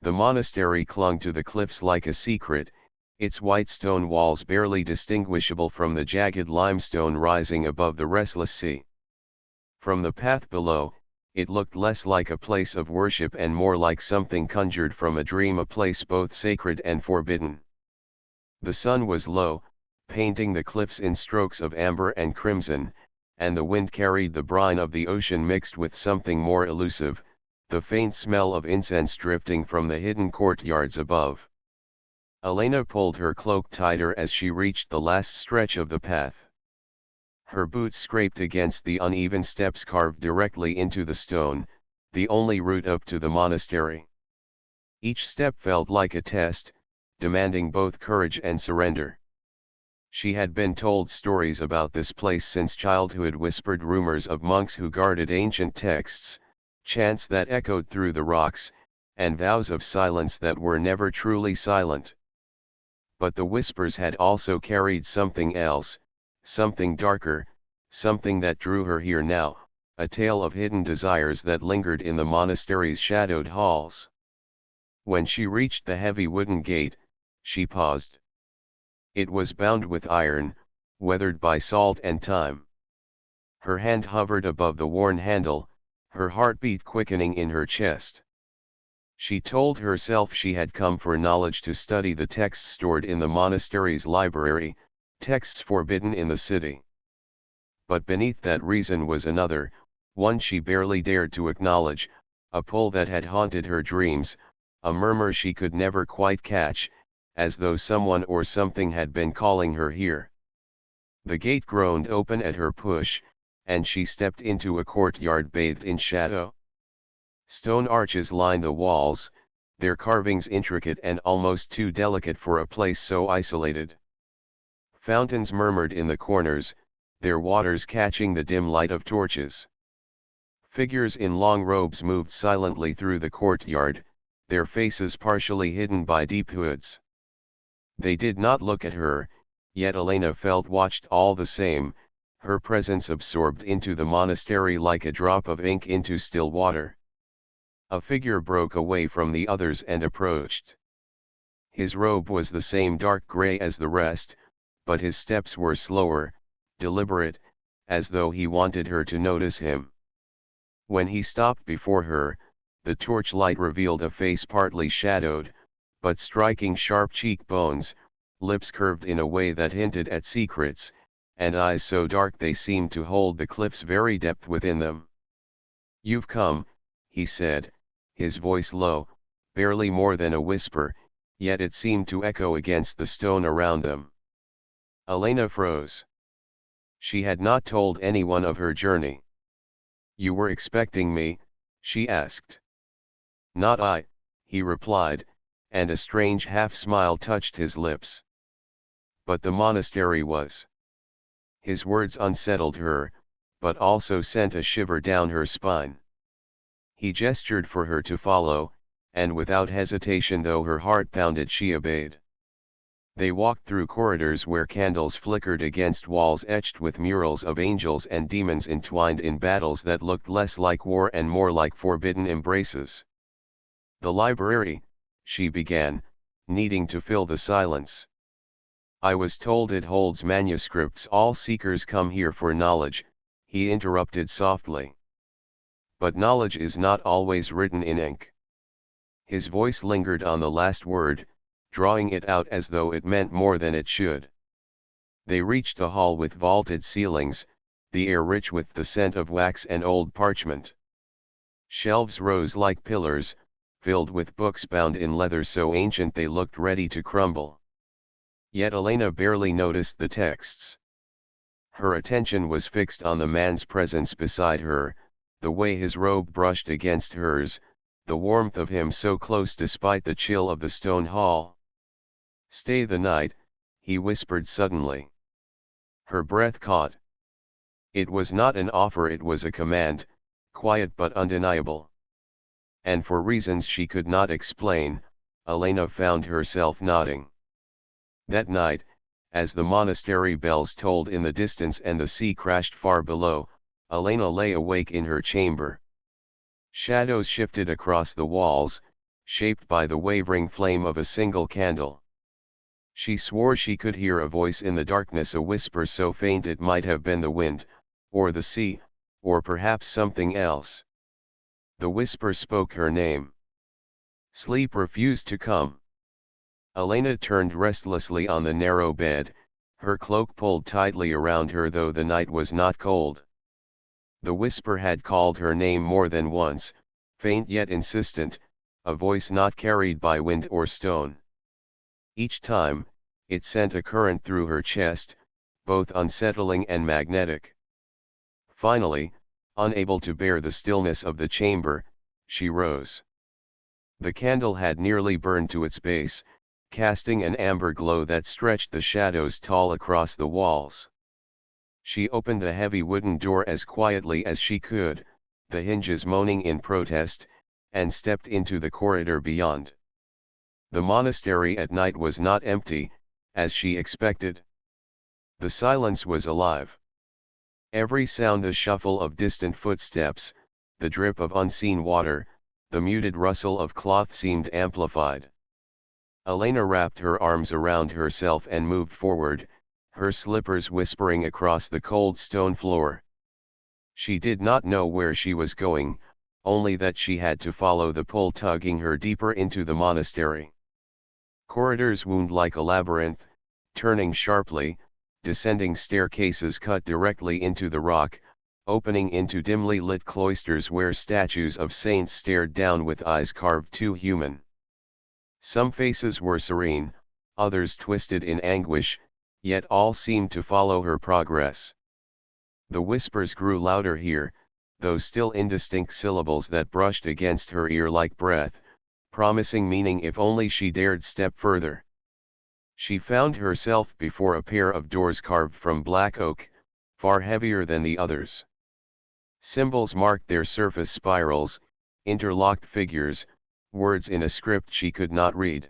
The monastery clung to the cliffs like a secret, its white stone walls barely distinguishable from the jagged limestone rising above the restless sea. From the path below, it looked less like a place of worship and more like something conjured from a dream, a place both sacred and forbidden. The sun was low, painting the cliffs in strokes of amber and crimson, and the wind carried the brine of the ocean mixed with something more elusive, the faint smell of incense drifting from the hidden courtyards above. Elena pulled her cloak tighter as she reached the last stretch of the path. Her boots scraped against the uneven steps carved directly into the stone, the only route up to the monastery. Each step felt like a test, demanding both courage and surrender. She had been told stories about this place since childhood, whispered rumors of monks who guarded ancient texts, chants that echoed through the rocks, and vows of silence that were never truly silent. But the whispers had also carried something else, something darker, something that drew her here now, a tale of hidden desires that lingered in the monastery's shadowed halls. When she reached the heavy wooden gate, she paused. It was bound with iron, weathered by salt and time. Her hand hovered above the worn handle, her heartbeat quickening in her chest. She told herself she had come for knowledge, to study the texts stored in the monastery's library, texts forbidden in the city. But beneath that reason was another, one she barely dared to acknowledge, a pull that had haunted her dreams, a murmur she could never quite catch, as though someone or something had been calling her here. The gate groaned open at her push, and she stepped into a courtyard bathed in shadow. Stone arches lined the walls, their carvings intricate and almost too delicate for a place so isolated. Fountains murmured in the corners, their waters catching the dim light of torches. Figures in long robes moved silently through the courtyard, their faces partially hidden by deep hoods. They did not look at her, yet Elena felt watched all the same, her presence absorbed into the monastery like a drop of ink into still water. A figure broke away from the others and approached. His robe was the same dark gray as the rest, but his steps were slower, deliberate, as though he wanted her to notice him. When he stopped before her, the torchlight revealed a face partly shadowed, but striking sharp cheekbones, lips curved in a way that hinted at secrets, and eyes so dark they seemed to hold the cliff's very depth within them. "You've come," he said, his voice low, barely more than a whisper, yet it seemed to echo against the stone around them. Elena froze. She had not told anyone of her journey. "You were expecting me?" she asked. "Not I," he replied, and a strange half-smile touched his lips. "But the monastery was." His words unsettled her, but also sent a shiver down her spine. He gestured for her to follow, and without hesitation, though her heart pounded, she obeyed. They walked through corridors where candles flickered against walls etched with murals of angels and demons entwined in battles that looked less like war and more like forbidden embraces. "The library," she began, needing to fill the silence. "I was told it holds manuscripts. All seekers come here for knowledge," he interrupted softly. "But knowledge is not always written in ink." His voice lingered on the last word, drawing it out as though it meant more than it should. They reached a hall with vaulted ceilings, the air rich with the scent of wax and old parchment. Shelves rose like pillars, filled with books bound in leather so ancient they looked ready to crumble. Yet Elena barely noticed the texts. Her attention was fixed on the man's presence beside her, the way his robe brushed against hers, the warmth of him so close despite the chill of the stone hall. "Stay the night," he whispered suddenly. Her breath caught. It was not an offer, it was a command, quiet but undeniable. And for reasons she could not explain, Elena found herself nodding. That night, as the monastery bells tolled in the distance and the sea crashed far below, Elena lay awake in her chamber. Shadows shifted across the walls, shaped by the wavering flame of a single candle. She swore she could hear a voice in the darkness, a whisper so faint it might have been the wind, or the sea, or perhaps something else. The whisper spoke her name. Sleep refused to come. Elena turned restlessly on the narrow bed, her cloak pulled tightly around her though the night was not cold. The whisper had called her name more than once, faint yet insistent, a voice not carried by wind or stone. Each time, it sent a current through her chest, both unsettling and magnetic. Finally, unable to bear the stillness of the chamber, she rose. The candle had nearly burned to its base, casting an amber glow that stretched the shadows tall across the walls. She opened the heavy wooden door as quietly as she could, the hinges moaning in protest, and stepped into the corridor beyond. The monastery at night was not empty, as she expected. The silence was alive. Every sound, the shuffle of distant footsteps, the drip of unseen water, the muted rustle of cloth seemed amplified. Elena wrapped her arms around herself and moved forward, her slippers whispering across the cold stone floor. She did not know where she was going, only that she had to follow the pull tugging her deeper into the monastery. Corridors wound like a labyrinth, turning sharply, descending staircases cut directly into the rock, opening into dimly lit cloisters where statues of saints stared down with eyes carved too human. Some faces were serene, others twisted in anguish, yet all seemed to follow her progress. The whispers grew louder here, those still indistinct syllables that brushed against her ear like breath, promising meaning if only she dared step further. She found herself before a pair of doors carved from black oak, far heavier than the others. Symbols marked their surface, spirals, interlocked figures, words in a script she could not read.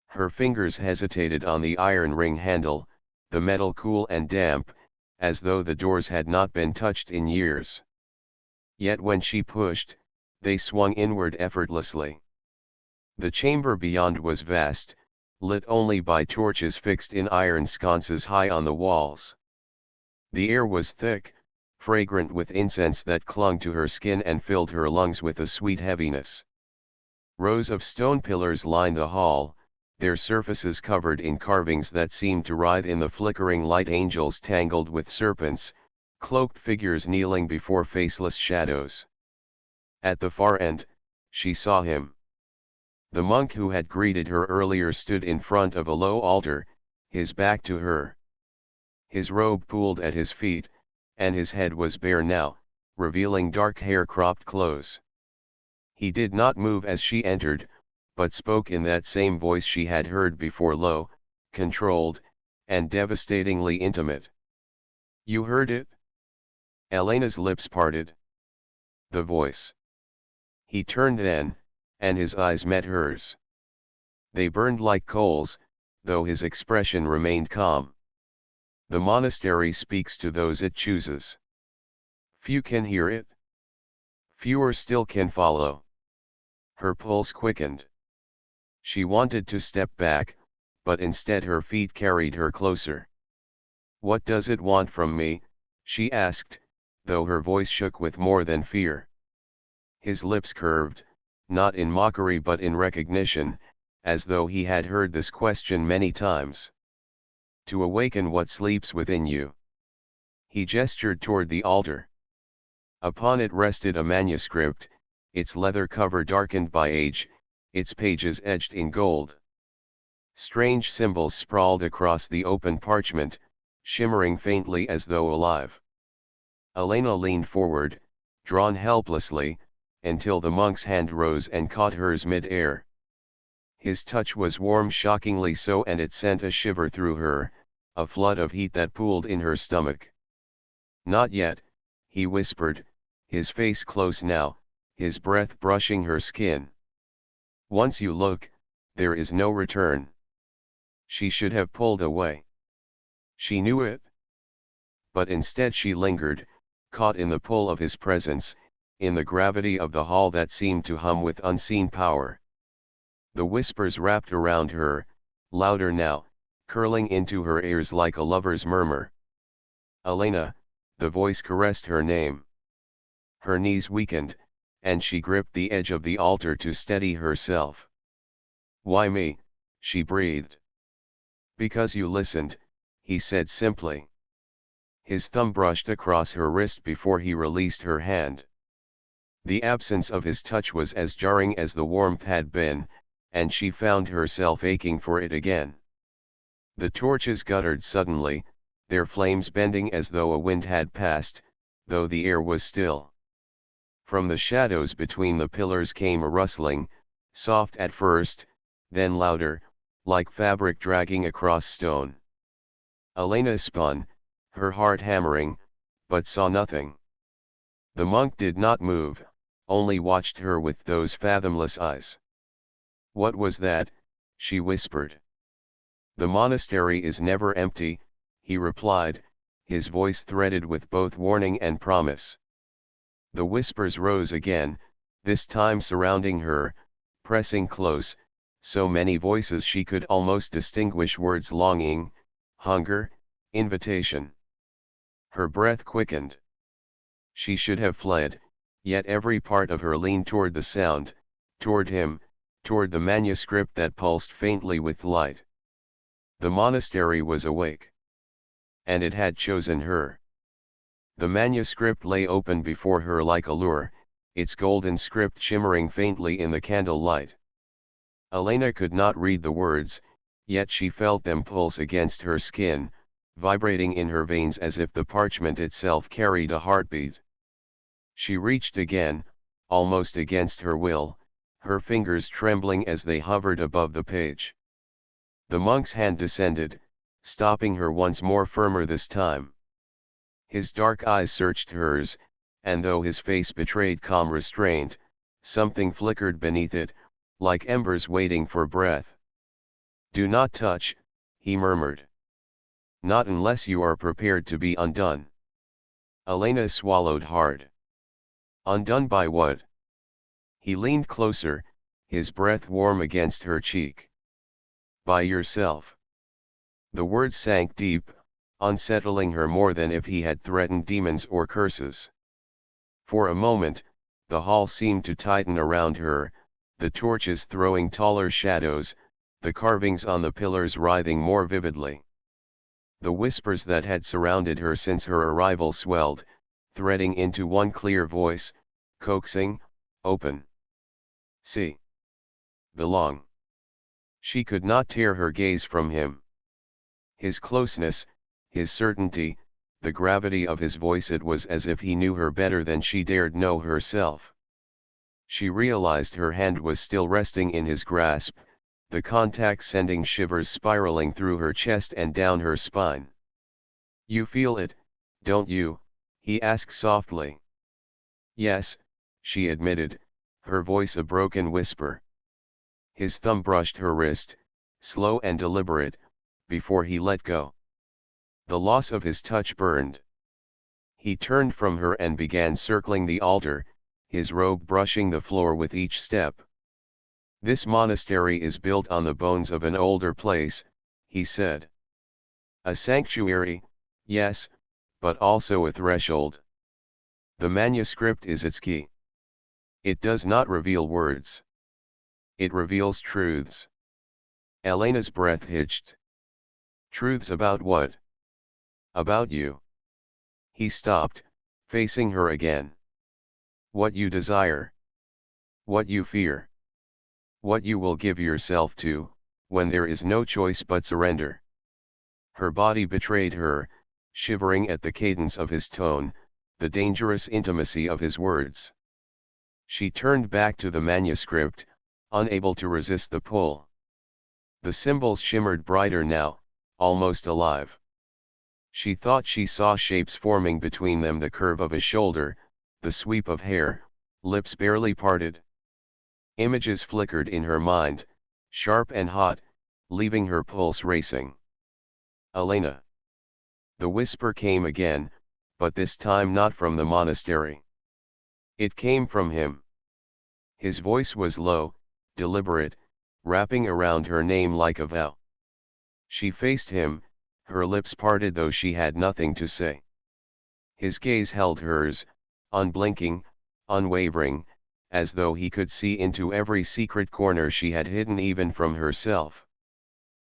Her fingers hesitated on the iron ring handle, the metal cool and damp, as though the doors had not been touched in years. Yet when she pushed, they swung inward effortlessly. The chamber beyond was vast, lit only by torches fixed in iron sconces high on the walls. The air was thick, fragrant with incense that clung to her skin and filled her lungs with a sweet heaviness. Rows of stone pillars lined the hall, their surfaces covered in carvings that seemed to writhe in the flickering light, angels tangled with serpents, cloaked figures kneeling before faceless shadows. At the far end, she saw him. The monk who had greeted her earlier stood in front of a low altar, his back to her. His robe pooled at his feet, and his head was bare now, revealing dark hair cropped close. He did not move as she entered, but spoke in that same voice she had heard before, low, controlled, and devastatingly intimate. "You heard it?" Elena's lips parted. The voice. He turned then, and his eyes met hers. They burned like coals, though his expression remained calm. "The monastery speaks to those it chooses. Few can hear it. Fewer still can follow." Her pulse quickened. She wanted to step back, but instead her feet carried her closer. "What does it want from me?" she asked, though her voice shook with more than fear. His lips curved, not in mockery but in recognition, as though he had heard this question many times. "To awaken what sleeps within you." He gestured toward the altar. Upon it rested a manuscript, its leather cover darkened by age, its pages edged in gold. Strange symbols sprawled across the open parchment, shimmering faintly as though alive. Elena leaned forward, drawn helplessly, until the monk's hand rose and caught hers mid-air. His touch was warm, shockingly so, and it sent a shiver through her, a flood of heat that pooled in her stomach. "Not yet," he whispered, his face close now, his breath brushing her skin. "Once you look, there is no return." She should have pulled away. She knew it. But instead she lingered, caught in the pull of his presence, in the gravity of the hall that seemed to hum with unseen power. The whispers wrapped around her, louder now, curling into her ears like a lover's murmur. Elena, the voice caressed her name. Her knees weakened, and she gripped the edge of the altar to steady herself. Why me? She breathed. Because you listened, he said simply. His thumb brushed across her wrist before he released her hand. The absence of his touch was as jarring as the warmth had been, and she found herself aching for it again. The torches guttered suddenly, their flames bending as though a wind had passed, though the air was still. From the shadows between the pillars came a rustling, soft at first, then louder, like fabric dragging across stone. Elena spun, her heart hammering, but saw nothing. The monk did not move, only watched her with those fathomless eyes. What was that? She whispered. The monastery is never empty, he replied, his voice threaded with both warning and promise. The whispers rose again, this time surrounding her, pressing close, so many voices she could almost distinguish words: longing, hunger, invitation. Her breath quickened. She should have fled, yet every part of her leaned toward the sound, toward him, toward the manuscript that pulsed faintly with light. The monastery was awake. And it had chosen her. The manuscript lay open before her like a lure, its golden script shimmering faintly in the candle light. Elena could not read the words, yet she felt them pulse against her skin, vibrating in her veins as if the parchment itself carried a heartbeat. She reached again, almost against her will, her fingers trembling as they hovered above the page. The monk's hand descended, stopping her once more, firmer this time. His dark eyes searched hers, and though his face betrayed calm restraint, something flickered beneath it, like embers waiting for breath. Do not touch, he murmured. Not unless you are prepared to be undone. Elena swallowed hard. Undone by what? He leaned closer, his breath warm against her cheek. By yourself. The words sank deep, unsettling her more than if he had threatened demons or curses. For a moment, the hall seemed to tighten around her, the torches throwing taller shadows, the carvings on the pillars writhing more vividly. The whispers that had surrounded her since her arrival swelled, threading into one clear voice, coaxing, open. See. Belong. She could not tear her gaze from him. His closeness, his certainty, the gravity of his voice, it was as if he knew her better than she dared know herself. She realized her hand was still resting in his grasp, the contact sending shivers spiraling through her chest and down her spine. You feel it, don't you? He asked softly. Yes, she admitted, her voice a broken whisper. His thumb brushed her wrist, slow and deliberate, before he let go. The loss of his touch burned. He turned from her and began circling the altar, his robe brushing the floor with each step. This monastery is built on the bones of an older place, he said. A sanctuary, yes, but also a threshold. The manuscript is its key. It does not reveal words. It reveals truths. Elena's breath hitched. Truths about what? About you. He stopped, facing her again. What you desire. What you fear. What you will give yourself to, when there is no choice but surrender. Her body betrayed her, shivering at the cadence of his tone, the dangerous intimacy of his words. She turned back to the manuscript, unable to resist the pull. The symbols shimmered brighter now, almost alive. She thought she saw shapes forming between them, the curve of a shoulder, the sweep of hair, lips barely parted. Images flickered in her mind, sharp and hot, leaving her pulse racing. Elena. The whisper came again, but this time not from the monastery. It came from him. His voice was low, deliberate, wrapping around her name like a vow. She faced him, her lips parted though she had nothing to say. His gaze held hers, unblinking, unwavering, as though he could see into every secret corner she had hidden even from herself.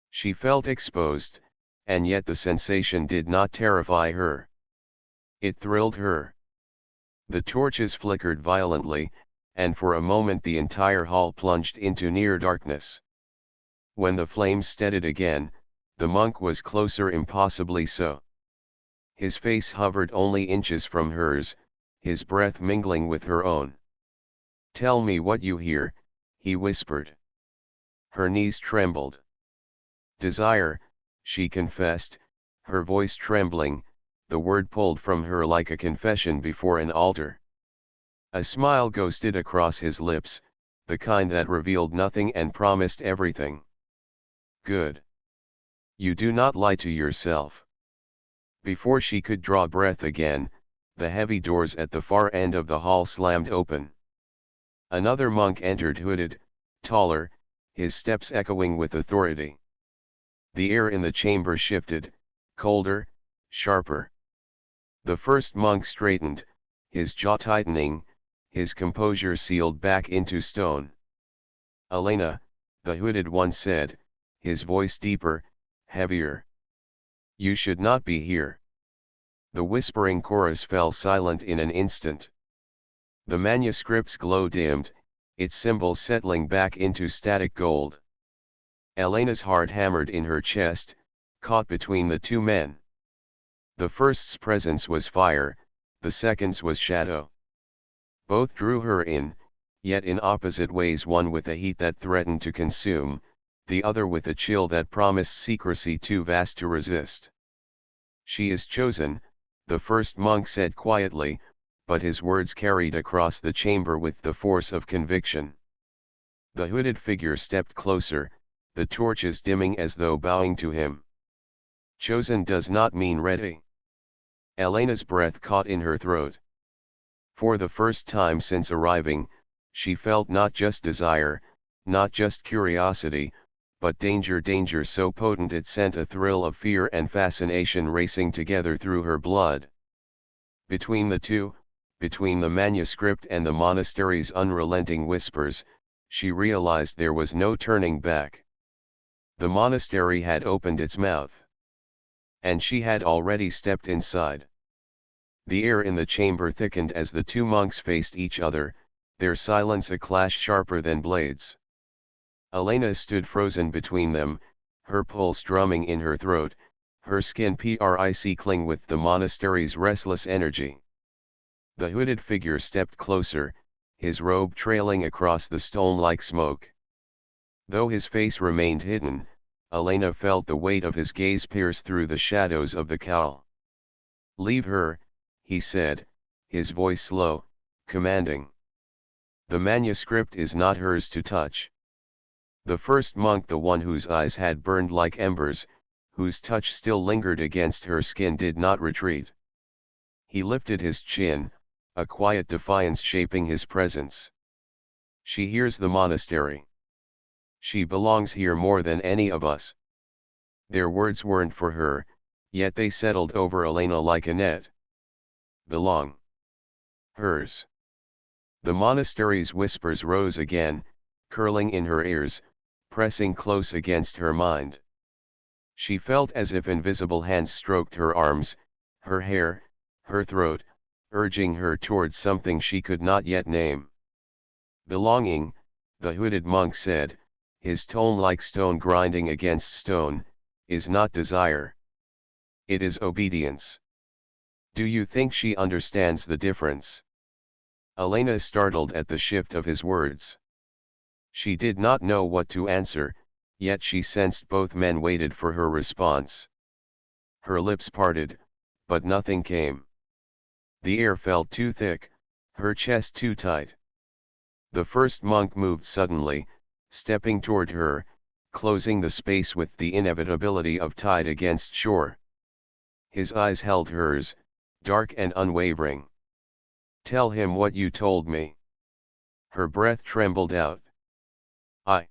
She felt exposed, and yet the sensation did not terrify her. It thrilled her. The torches flickered violently, and for a moment the entire hall plunged into near darkness. When the flames steadied again, the monk was closer, impossibly so. His face hovered only inches from hers, his breath mingling with her own. "Tell me what you hear," he whispered. Her knees trembled. "Desire," she confessed, her voice trembling, the word pulled from her like a confession before an altar. A smile ghosted across his lips, the kind that revealed nothing and promised everything. "Good. You do not lie to yourself." Before she could draw breath again, the heavy doors at the far end of the hall slammed open. Another monk entered, hooded, taller, his steps echoing with authority. The air in the chamber shifted, colder, sharper. The first monk straightened, his jaw tightening, his composure sealed back into stone. "Elena," the hooded one said, his voice deeper, heavier. "You should not be here." The whispering chorus fell silent in an instant. The manuscript's glow dimmed, its symbols settling back into static gold. Elena's heart hammered in her chest, caught between the two men. The first's presence was fire, the second's was shadow. Both drew her in, yet in opposite ways, one with a heat that threatened to consume, the other with a chill that promised secrecy too vast to resist. "She is chosen," the first monk said quietly, but his words carried across the chamber with the force of conviction. The hooded figure stepped closer, the torches dimming as though bowing to him. "Chosen does not mean ready." Elena's breath caught in her throat. For the first time since arriving, she felt not just desire, not just curiosity, but danger so potent it sent a thrill of fear and fascination racing together through her blood. Between the two, between the manuscript and the monastery's unrelenting whispers, she realized there was no turning back. The monastery had opened its mouth. And she had already stepped inside. The air in the chamber thickened as the two monks faced each other, their silence a clash sharper than blades. Elena stood frozen between them, her pulse drumming in her throat, her skin prickling with the monastery's restless energy. The hooded figure stepped closer, his robe trailing across the stone like smoke. Though his face remained hidden, Elena felt the weight of his gaze pierce through the shadows of the cowl. "Leave her," he said, his voice slow, commanding. "The manuscript is not hers to touch." The first monk, the one whose eyes had burned like embers, whose touch still lingered against her skin, did not retreat. He lifted his chin, a quiet defiance shaping his presence. "She hears the monastery. She belongs here more than any of us." Their words weren't for her, yet they settled over Elena like a net. Belong. Hers. The monastery's whispers rose again, curling in her ears, pressing close against her mind. She felt as if invisible hands stroked her arms, her hair, her throat, urging her towards something she could not yet name. "Belonging," the hooded monk said, his tone like stone grinding against stone, "is not desire. It is obedience." "Do you think she understands the difference?" Elena startled at the shift of his words. She did not know what to answer, yet she sensed both men waited for her response. Her lips parted, but nothing came. The air felt too thick, her chest too tight. The first monk moved suddenly, stepping toward her, closing the space with the inevitability of tide against shore. His eyes held hers, dark and unwavering. "Tell him what you told me." Her breath trembled out. "I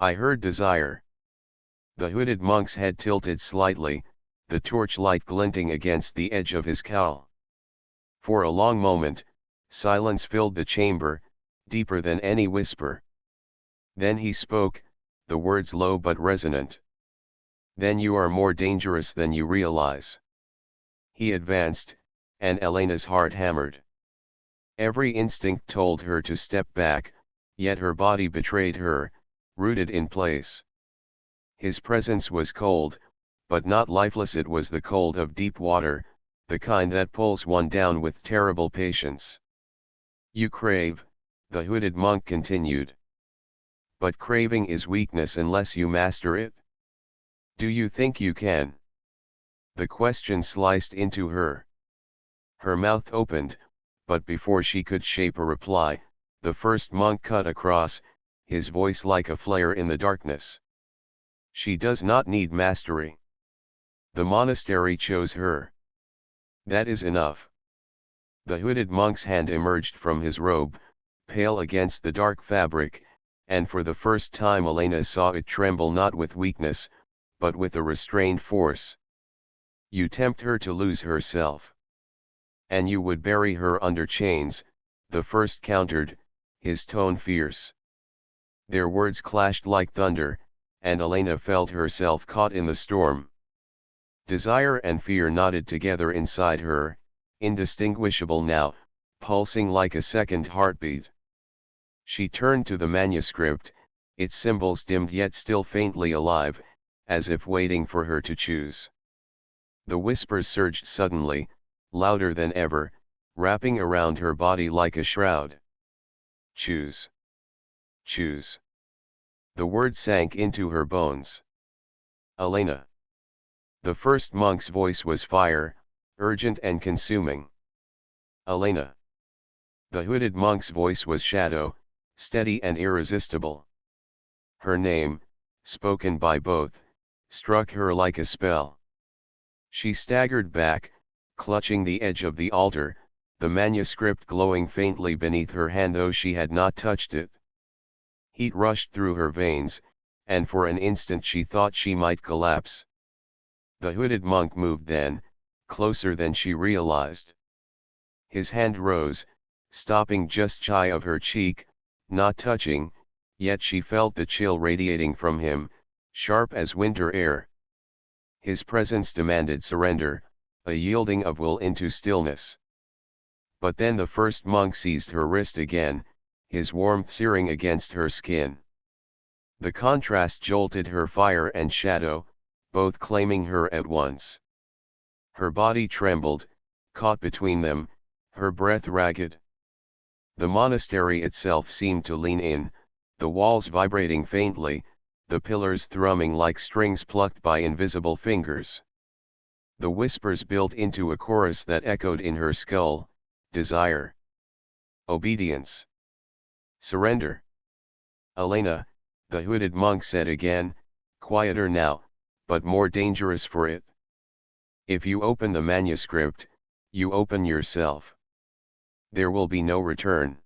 I heard desire. The hooded monk's head tilted slightly, the torchlight glinting against the edge of his cowl. For a long moment, silence filled the chamber, deeper than any whisper. Then he spoke, the words low but resonant. Then you are more dangerous than you realize. He advanced, and Elena's heart hammered. Every instinct told her to step back, yet her body betrayed her, rooted in place. His presence was cold, but not lifeless. It was the cold of deep water, the kind that pulls one down with terrible patience. You crave, the hooded monk continued. But craving is weakness unless you master it. Do you think you can? The question sliced into her. Her mouth opened, but before she could shape a reply, the first monk cut across, his voice like a flare in the darkness. She does not need mastery. The monastery chose her. That is enough. The hooded monk's hand emerged from his robe, pale against the dark fabric, and for the first time Elena saw it tremble not with weakness, but with a restrained force. You tempt her to lose herself. And you would bury her under chains, the first countered, his tone fierce. Their words clashed like thunder, and Elena felt herself caught in the storm. Desire and fear knotted together inside her, indistinguishable now, pulsing like a second heartbeat. She turned to the manuscript, its symbols dimmed yet still faintly alive, as if waiting for her to choose. The whispers surged suddenly, louder than ever, wrapping around her body like a shroud. Choose. Choose. The word sank into her bones. Elena. The first monk's voice was fire, urgent and consuming. Elena. The hooded monk's voice was shadow, steady and irresistible. Her name, spoken by both, struck her like a spell. She staggered back, clutching the edge of the altar, the manuscript glowing faintly beneath her hand though she had not touched it. Heat rushed through her veins, and for an instant she thought she might collapse. The hooded monk moved then, closer than she realized. His hand rose, stopping just shy of her cheek, not touching, yet she felt the chill radiating from him, sharp as winter air. His presence demanded surrender, a yielding of will into stillness. But then the first monk seized her wrist again, his warmth searing against her skin. The contrast jolted her fire and shadow, both claiming her at once. Her body trembled, caught between them, her breath ragged. The monastery itself seemed to lean in, the walls vibrating faintly, the pillars thrumming like strings plucked by invisible fingers. The whispers built into a chorus that echoed in her skull: desire, obedience, surrender. Elena, the hooded monk said again, quieter now, but more dangerous for it. If you open the manuscript, you open yourself. There will be no return.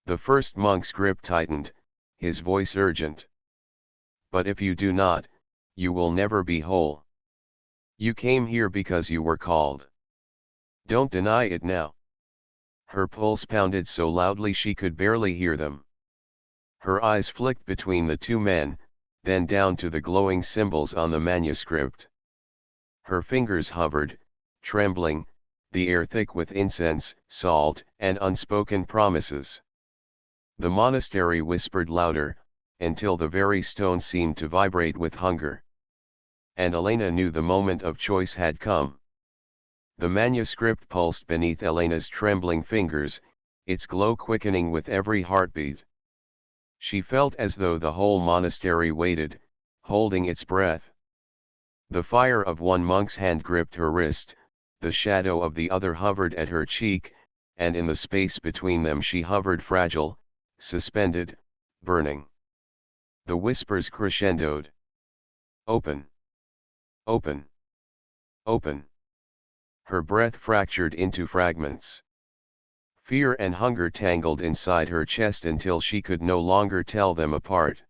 The first monk's grip tightened, his voice urgent. But if you do not, you will never be whole. You came here because you were called. Don't deny it now. Her pulse pounded so loudly she could barely hear them. Her eyes flicked between the two men, then down to the glowing symbols on the manuscript. Her fingers hovered, trembling, the air thick with incense, salt, and unspoken promises. The monastery whispered louder, until the very stone seemed to vibrate with hunger. And Elena knew the moment of choice had come. The manuscript pulsed beneath Elena's trembling fingers, its glow quickening with every heartbeat. She felt as though the whole monastery waited, holding its breath. The fire of one monk's hand gripped her wrist, the shadow of the other hovered at her cheek, and in the space between them she hovered fragile, suspended, burning. The whispers crescendoed. Open. Open. Open. Her breath fractured into fragments. Fear and hunger tangled inside her chest until she could no longer tell them apart.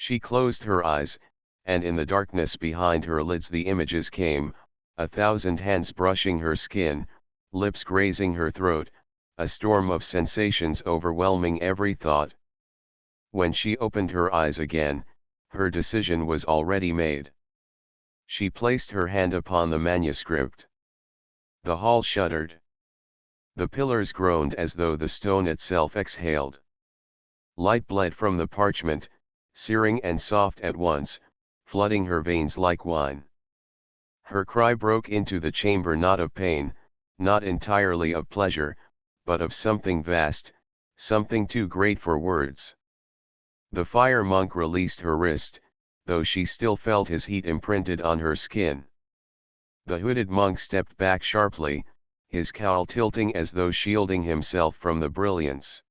She closed her eyes, and in the darkness behind her lids the images came, 1,000 hands brushing her skin, lips grazing her throat, a storm of sensations overwhelming every thought. When she opened her eyes again, her decision was already made. She placed her hand upon the manuscript. The hall shuddered. The pillars groaned as though the stone itself exhaled. Light bled from the parchment, searing and soft at once, flooding her veins like wine. Her cry broke into the chamber, not of pain, not entirely of pleasure, but of something vast, something too great for words. The fire monk released her wrist, though she still felt his heat imprinted on her skin. The hooded monk stepped back sharply, his cowl tilting as though shielding himself from the brilliance.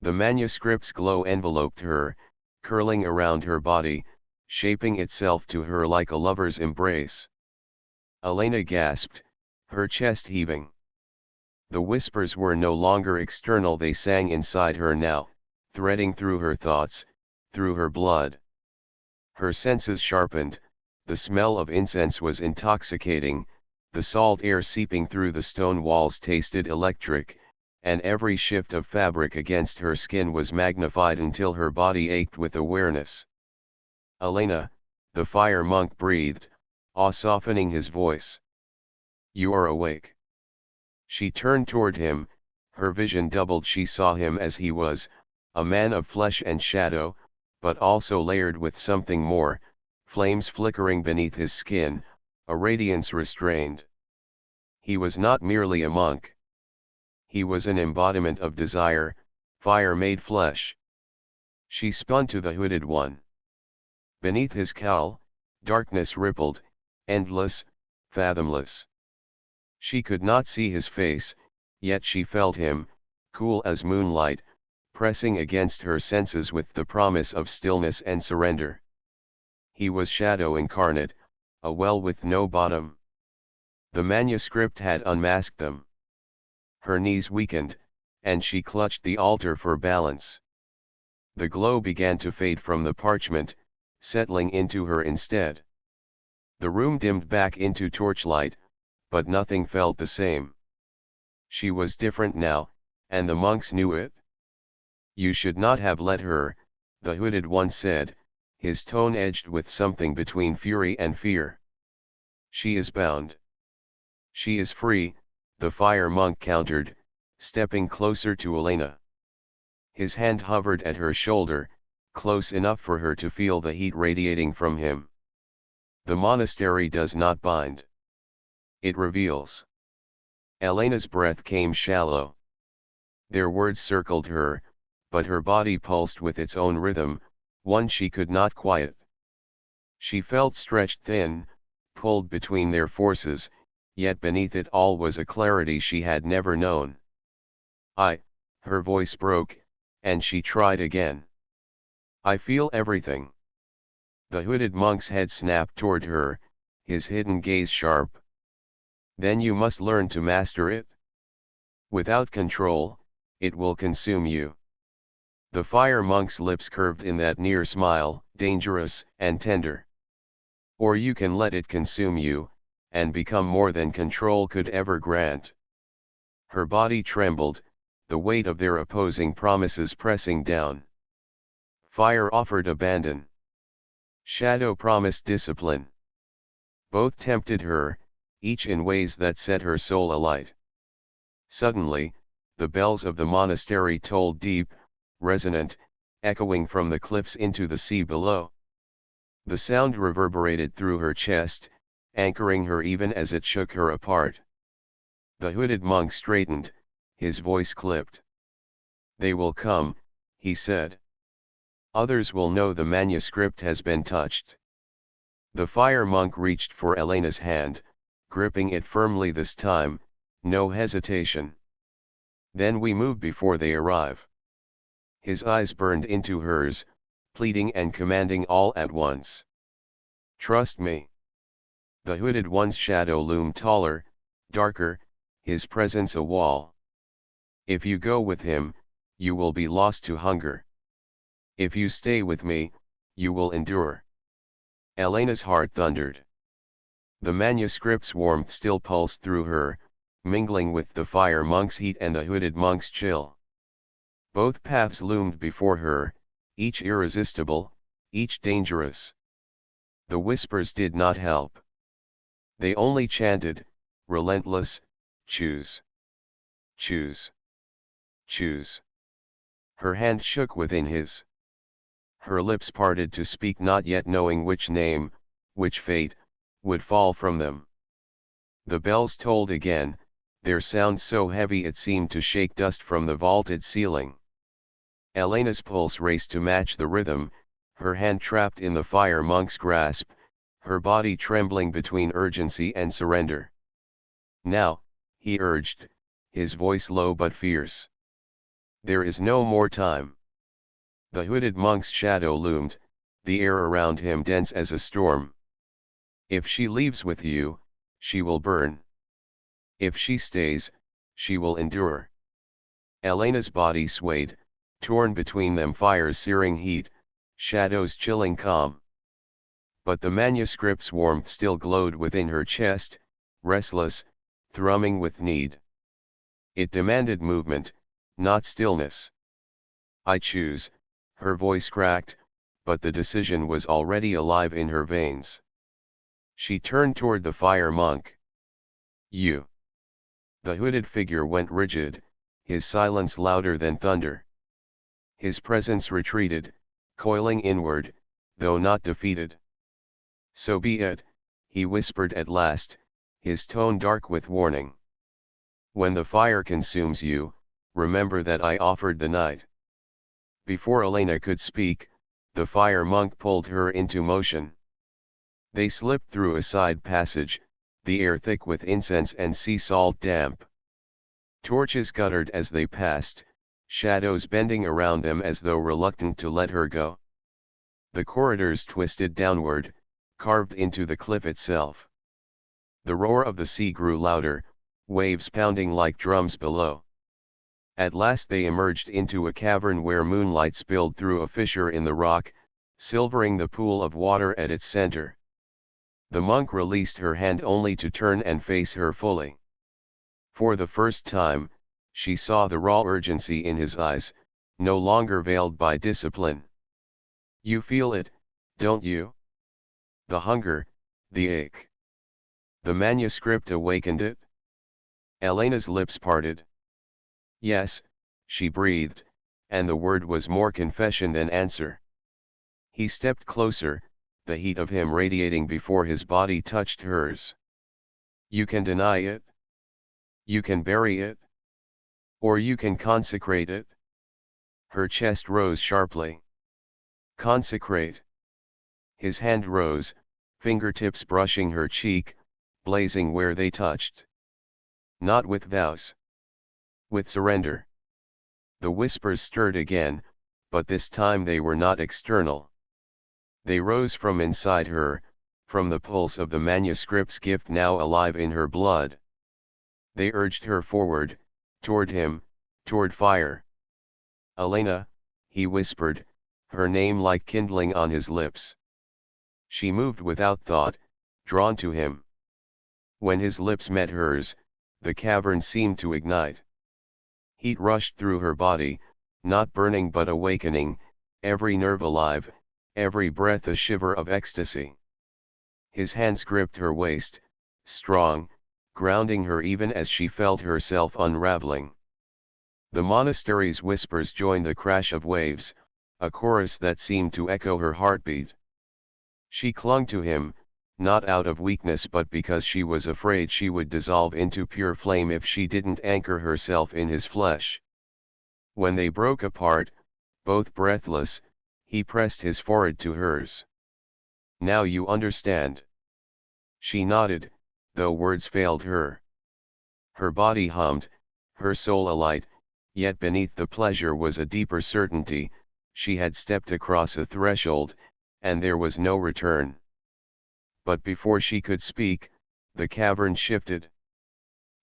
The manuscript's glow enveloped her, curling around her body, shaping itself to her like a lover's embrace. Elena gasped, her chest heaving. The whispers were no longer external, they sang inside her now, threading through her thoughts, through her blood. Her senses sharpened, the smell of incense was intoxicating, the salt air seeping through the stone walls tasted electric, and every shift of fabric against her skin was magnified until her body ached with awareness. "Elena," the fire monk breathed, awe softening his voice. "You are awake." She turned toward him, her vision doubled. She saw him as he was, a man of flesh and shadow, but also layered with something more, flames flickering beneath his skin, a radiance restrained. He was not merely a monk. He was an embodiment of desire, fire made flesh. She spun to the hooded one. Beneath his cowl, darkness rippled, endless, fathomless. She could not see his face, yet she felt him, cool as moonlight, pressing against her senses with the promise of stillness and surrender. He was shadow incarnate, a well with no bottom. The manuscript had unmasked them. Her knees weakened, and she clutched the altar for balance. The glow began to fade from the parchment, settling into her instead. The room dimmed back into torchlight, but nothing felt the same. She was different now, and the monks knew it. "You should not have let her," the hooded one said, his tone edged with something between fury and fear. "She is bound." "She is free," the fire monk countered, stepping closer to Elena. His hand hovered at her shoulder, close enough for her to feel the heat radiating from him. "The monastery does not bind. It reveals." Elena's breath came shallow. Their words circled her, but her body pulsed with its own rhythm, one she could not quiet. She felt stretched thin, pulled between their forces, yet beneath it all was a clarity she had never known. Her voice broke, and she tried again. "I feel everything." The hooded monk's head snapped toward her, his hidden gaze sharp. "Then you must learn to master it. Without control, it will consume you." The fire monk's lips curved in that near smile, dangerous and tender. "Or you can let it consume you, and become more than control could ever grant." Her body trembled, the weight of their opposing promises pressing down. Fire offered abandon. Shadow promised discipline. Both tempted her, each in ways that set her soul alight. Suddenly, the bells of the monastery tolled deep, resonant, echoing from the cliffs into the sea below. The sound reverberated through her chest, anchoring her even as it shook her apart. The hooded monk straightened, his voice clipped. "They will come," he said. "Others will know the manuscript has been touched." The fire monk reached for Elena's hand, gripping it firmly this time, no hesitation. "Then we move before they arrive." His eyes burned into hers, pleading and commanding all at once. "Trust me." The hooded one's shadow loomed taller, darker, his presence a wall. "If you go with him, you will be lost to hunger. If you stay with me, you will endure. Elena's heart thundered. The manuscript's warmth still pulsed through her, mingling with the fire monk's heat and the hooded monk's chill. Both paths loomed before her, each irresistible, each dangerous. The whispers did not help. They only chanted, relentless, choose. Choose. Choose. Her hand shook within his. Her lips parted to speak, not yet knowing which name, which fate, would fall from them. The bells tolled again, their sound so heavy it seemed to shake dust from the vaulted ceiling. Elena's pulse raced to match the rhythm, her hand trapped in the fire monk's grasp, her body trembling between urgency and surrender. Now, he urged, his voice low but fierce. There is no more time. The hooded monk's shadow loomed, the air around him dense as a storm. If she leaves with you, she will burn. If she stays, she will endure. Elena's body swayed, torn between them, fire's searing heat, shadows chilling calm. But the manuscript's warmth still glowed within her chest, restless, thrumming with need. It demanded movement, not stillness. I choose, her voice cracked, but the decision was already alive in her veins. She turned toward the fire monk. You. The hooded figure went rigid, his silence louder than thunder. His presence retreated, coiling inward, though not defeated. So be it, he whispered at last, his tone dark with warning. When the fire consumes you, remember that I offered the night. Before Elena could speak, the fire monk pulled her into motion. They slipped through a side passage, the air thick with incense and sea salt damp. Torches guttered as they passed, shadows bending around them as though reluctant to let her go. The corridors twisted downward, carved into the cliff itself. The roar of the sea grew louder, waves pounding like drums below. At last they emerged into a cavern where moonlight spilled through a fissure in the rock, silvering the pool of water at its center. The monk released her hand only to turn and face her fully. For the first time, she saw the raw urgency in his eyes, no longer veiled by discipline. You feel it, don't you? The hunger, the ache. The manuscript awakened it? Elena's lips parted. Yes, she breathed, and the word was more confession than answer. He stepped closer, the heat of him radiating before his body touched hers. You can deny it. You can bury it. Or you can consecrate it. Her chest rose sharply. Consecrate. His hand rose, fingertips brushing her cheek, blazing where they touched. Not with vows. With surrender. The whispers stirred again, but this time they were not external. They rose from inside her, from the pulse of the manuscript's gift now alive in her blood. They urged her forward, toward him, toward fire. Elena, he whispered, her name like kindling on his lips. She moved without thought, drawn to him. When his lips met hers, the cavern seemed to ignite. Heat rushed through her body, not burning but awakening, every nerve alive, every breath a shiver of ecstasy. His hands gripped her waist, strong, grounding her even as she felt herself unraveling. The monastery's whispers joined the crash of waves, a chorus that seemed to echo her heartbeat. She clung to him, not out of weakness but because she was afraid she would dissolve into pure flame if she didn't anchor herself in his flesh. When they broke apart, both breathless, he pressed his forehead to hers. Now you understand. She nodded, though words failed her. Her body hummed, her soul alight, yet beneath the pleasure was a deeper certainty. She had stepped across a threshold, and there was no return. But before she could speak, the cavern shifted.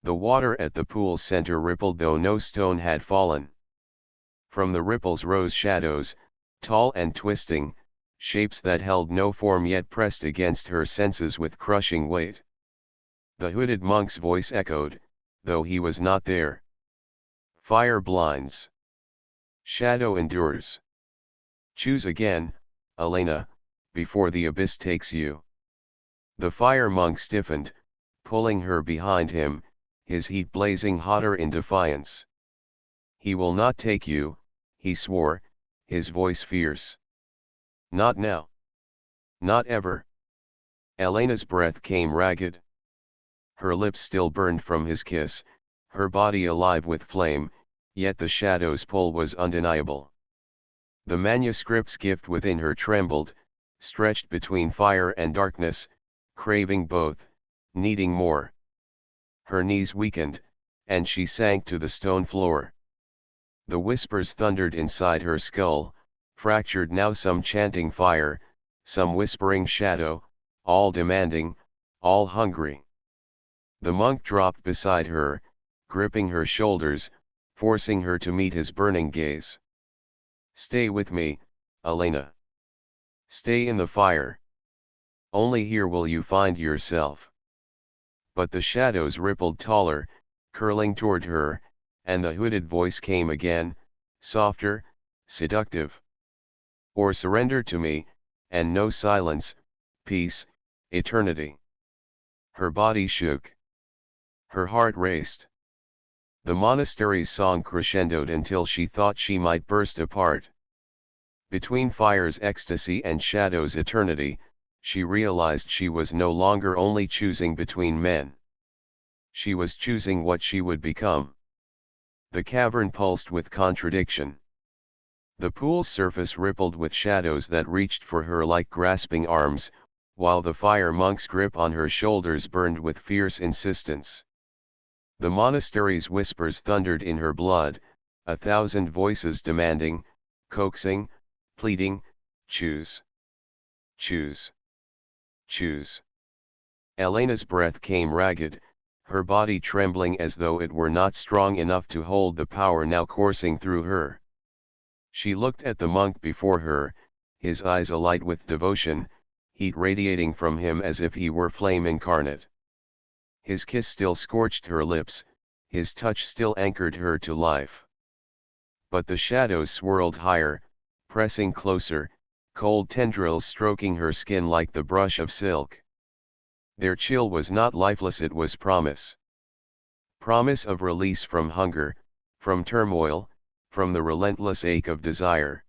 The water at the pool's center rippled though no stone had fallen. From the ripples rose shadows, tall and twisting, shapes that held no form yet pressed against her senses with crushing weight. The hooded monk's voice echoed, though he was not there. Fire blinds. Shadow endures. Choose again, Elena, before the abyss takes you. The fire monk stiffened, pulling her behind him, his heat blazing hotter in defiance. He will not take you, he swore, his voice fierce. Not now. Not ever. Elena's breath came ragged. Her lips still burned from his kiss, her body alive with flame, yet the shadow's pull was undeniable. The manuscript's gift within her trembled, stretched between fire and darkness, craving both, needing more. Her knees weakened, and she sank to the stone floor. The whispers thundered inside her skull, fractured now, some chanting fire, some whispering shadow, all demanding, all hungry. The monk dropped beside her, gripping her shoulders, forcing her to meet his burning gaze. Stay with me, Elena. Stay in the fire. Only here will you find yourself. But the shadows rippled taller, curling toward her, and the hooded voice came again, softer, seductive. Or surrender to me, and know silence, peace, eternity. Her body shook. Her heart raced. The monastery's song crescendoed until she thought she might burst apart. Between fire's ecstasy and shadow's eternity, she realized she was no longer only choosing between men. She was choosing what she would become. The cavern pulsed with contradiction. The pool's surface rippled with shadows that reached for her like grasping arms, while the fire monk's grip on her shoulders burned with fierce insistence. The monastery's whispers thundered in her blood, 1,000 voices demanding, coaxing, pleading, choose. Choose. Choose. Elena's breath came ragged, her body trembling as though it were not strong enough to hold the power now coursing through her. She looked at the monk before her, his eyes alight with devotion, heat radiating from him as if he were flame incarnate. His kiss still scorched her lips, his touch still anchored her to life. But the shadows swirled higher, pressing closer, cold tendrils stroking her skin like the brush of silk. Their chill was not lifeless, it was promise. Promise of release from hunger, from turmoil, from the relentless ache of desire.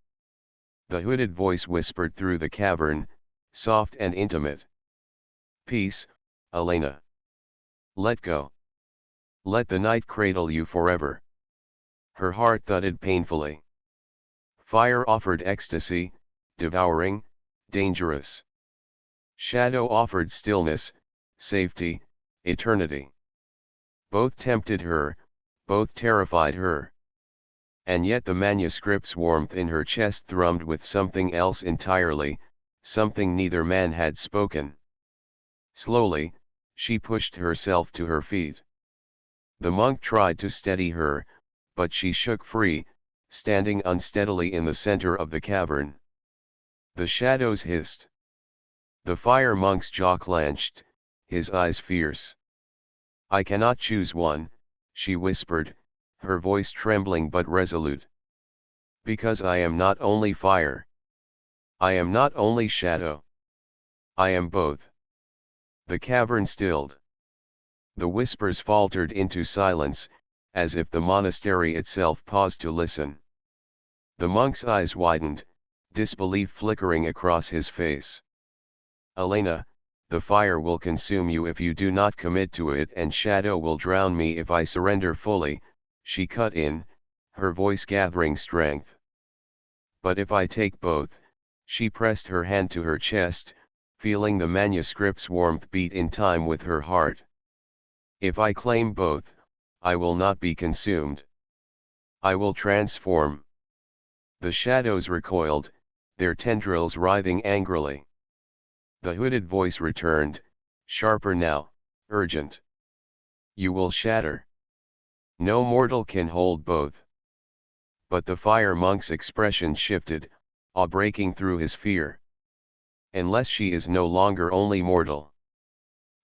The hooded voice whispered through the cavern, soft and intimate. Peace, Elena. Let go. Let the night cradle you forever. Her heart thudded painfully. Fire offered ecstasy, devouring, dangerous. Shadow offered stillness, safety, eternity. Both tempted her, both terrified her. And yet the manuscript's warmth in her chest thrummed with something else entirely, something neither man had spoken. Slowly, she pushed herself to her feet. The monk tried to steady her, but she shook free, standing unsteadily in the center of the cavern. The shadows hissed. The fire monk's jaw clenched, his eyes fierce. I cannot choose one, she whispered, her voice trembling but resolute. Because I am not only fire. I am not only shadow. I am both. The cavern stilled. The whispers faltered into silence, as if the monastery itself paused to listen. The monk's eyes widened, disbelief flickering across his face. Elena, the fire will consume you if you do not commit to it, and shadow will drown me if I surrender fully, she cut in, her voice gathering strength. But if I take both, she pressed her hand to her chest, feeling the manuscript's warmth beat in time with her heart. If I claim both, I will not be consumed. I will transform. The shadows recoiled, their tendrils writhing angrily. The hooded voice returned, sharper now, urgent. You will shatter. No mortal can hold both. But the fire monk's expression shifted, awe breaking through his fear. unless she is no longer only mortal.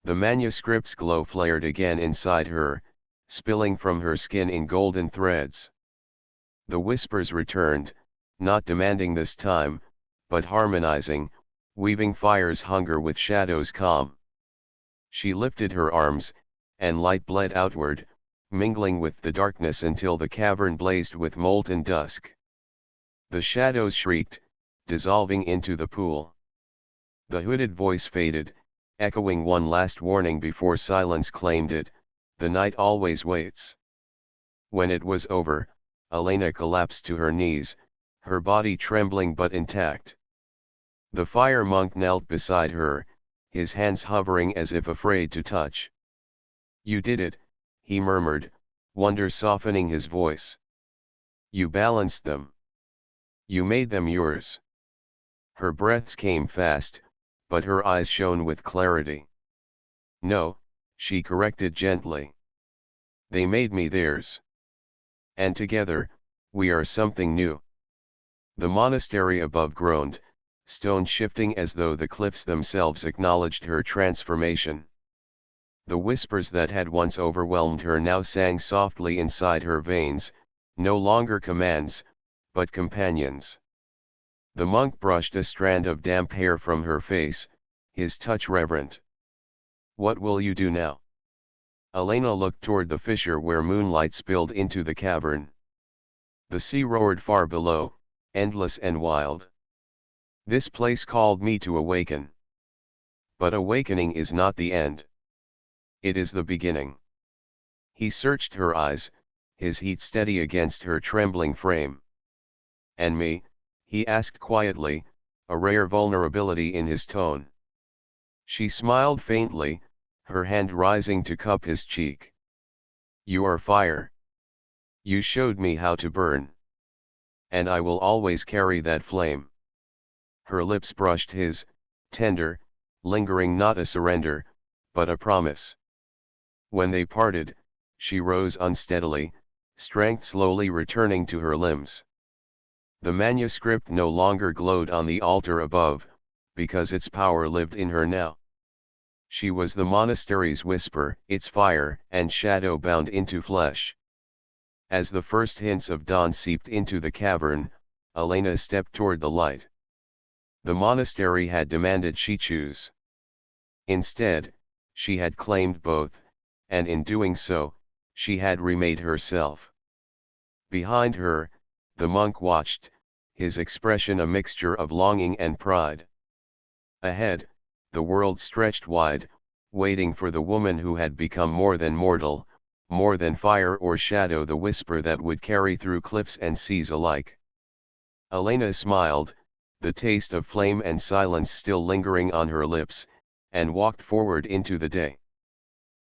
The manuscript's glow flared again inside her, spilling from her skin in golden threads. The whispers returned, not demanding this time, but harmonizing, weaving fire's hunger with shadow's calm. She lifted her arms, and light bled outward, mingling with the darkness until the cavern blazed with molten dusk. The shadows shrieked, dissolving into the pool. The hooded voice faded, echoing one last warning before silence claimed it: the night always waits. When it was over, Elena collapsed to her knees, her body trembling but intact. The fire monk knelt beside her, his hands hovering as if afraid to touch. "You did it," he murmured, wonder softening his voice. "You balanced them. You made them yours." Her breaths came fast, but her eyes shone with clarity. "No," she corrected gently. "They made me theirs. And together, we are something new." The monastery above groaned, stone shifting as though the cliffs themselves acknowledged her transformation. The whispers that had once overwhelmed her now sang softly inside her veins, no longer commands, but companions. The monk brushed a strand of damp hair from her face, his touch reverent. "What will you do now?" Elena looked toward the fissure where moonlight spilled into the cavern. The sea roared far below, endless and wild. "This place called me to awaken. But awakening is not the end. It is the beginning." He searched her eyes, his heat steady against her trembling frame. "And me?" he asked quietly, a rare vulnerability in his tone. She smiled faintly, her hand rising to cup his cheek. "You are fire. You showed me how to burn. And I will always carry that flame." Her lips brushed his, tender, lingering, not a surrender, but a promise. When they parted, she rose unsteadily, strength slowly returning to her limbs. The manuscript no longer glowed on the altar above, because its power lived in her now. She was the monastery's whisper, its fire and shadow bound into flesh. As the first hints of dawn seeped into the cavern, Elena stepped toward the light. The monastery had demanded she choose. Instead, she had claimed both, and in doing so, she had remade herself. Behind her, the monk watched, his expression a mixture of longing and pride. Ahead, the world stretched wide, waiting for the woman who had become more than mortal, more than fire or shadow, the whisper that would carry through cliffs and seas alike. Elena smiled, the taste of flame and silence still lingering on her lips, and walked forward into the day.